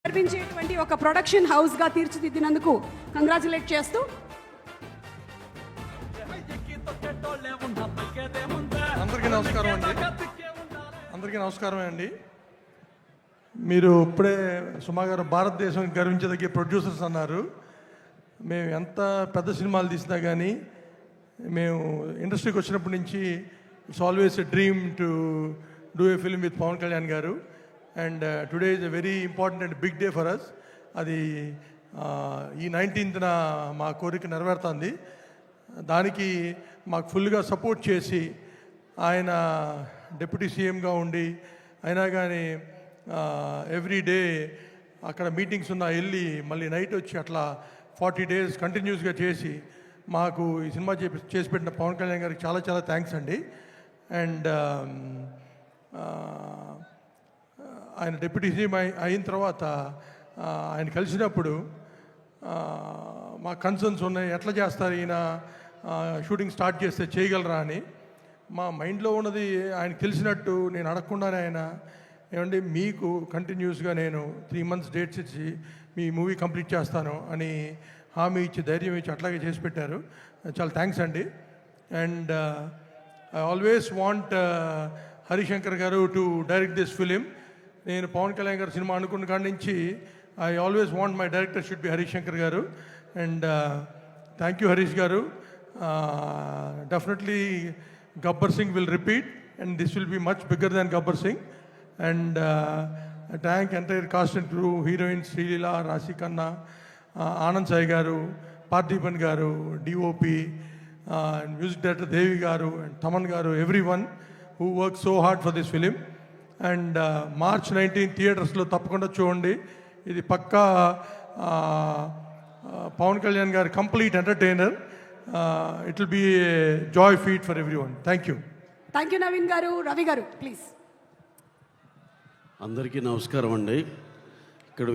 నిర్మించేటువంటి ఒక production హౌస్గా తీర్చిదిద్దినందుకు congratulate చేస్తూ అందరికీ నమస్కారం అండి. మీరు ఇప్పుడే సుమా గారు భారతదేశం గర్వించదగ్గ ప్రొడ్యూసర్స్ అన్నారు. మేము ఎంత పెద్ద సినిమాలు తీసినా కానీ మేము ఇండస్ట్రీకి వచ్చినప్పటి నుంచి it's always a dream to do a film with Pawan Kalyan garu. And today is a very important and big day for us. అది ఈ 19th మా కోరిక నెరవేరుతుంది. దానికి మాకు ఫుల్గా సపోర్ట్ చేసి ఆయన డిప్యూటీ సీఎంగా ఉండి అయినా కానీ ఎవ్రీ డే అక్కడ మీటింగ్స్ ఉన్నా వెళ్ళి మళ్ళీ నైట్ వచ్చి అట్లా 40 days కంటిన్యూస్గా చేసి మాకు ఈ సినిమా చేసి పెట్టిన పవన్ కళ్యాణ్ గారికి చాలా చాలా థ్యాంక్స్ అండి. అండ్ ఆయన డిప్యూటీ సీఎం అయిన తర్వాత ఆయన కలిసినప్పుడు మా కన్సర్న్స్ ఉన్నాయి, ఎట్లా చేస్తారు ఈయన షూటింగ్ స్టార్ట్ చేస్తే చేయగలరా అని. మా మైండ్లో ఉన్నది ఆయనకు తెలిసినట్టు నేను అడగకుండానే ఆయన ఏమండి మీకు కంటిన్యూస్గా నేను 3 months డేట్స్ ఇచ్చి మీ మూవీ కంప్లీట్ చేస్తాను అని హామీ ఇచ్చి ధైర్యం ఇచ్చి అట్లాగే చేసి పెట్టారు. చాలా థ్యాంక్స్ అండి. And I always want Harishankar గారు టు డైరెక్ట్ దిస్ ఫిలిం. నేను పవన్ కళ్యాణ్ గారు సినిమా అనుకున్న కాడి నుంచి I always want my director should be Harishankar గారు. అండ్ థ్యాంక్ యూ హరీష్ గారు. Definitely Gabbar Singh will repeat and this will be much bigger than Gabbar Singh. And thank entire cost and crew, heroines Sreeleela, రాశి ఖన్నా, ఆనంద్ సాయి గారు, పార్థిపన్ గారు, డిఓపి, మ్యూజిక్ డైరెక్టర్ దేవి గారు and Thaman గారు, every one who work so hard for this film. And March 19 థియేటర్స్లో తప్పకుండా చూడండి. ఇది పక్కా పవన్ కళ్యాణ్ గారి complete entertainer. It will be a joy feat for everyone. Thank you. Thank you Naveen గారు. రవి గారు ప్లీజ్. అందరికీ నమస్కారం అండి.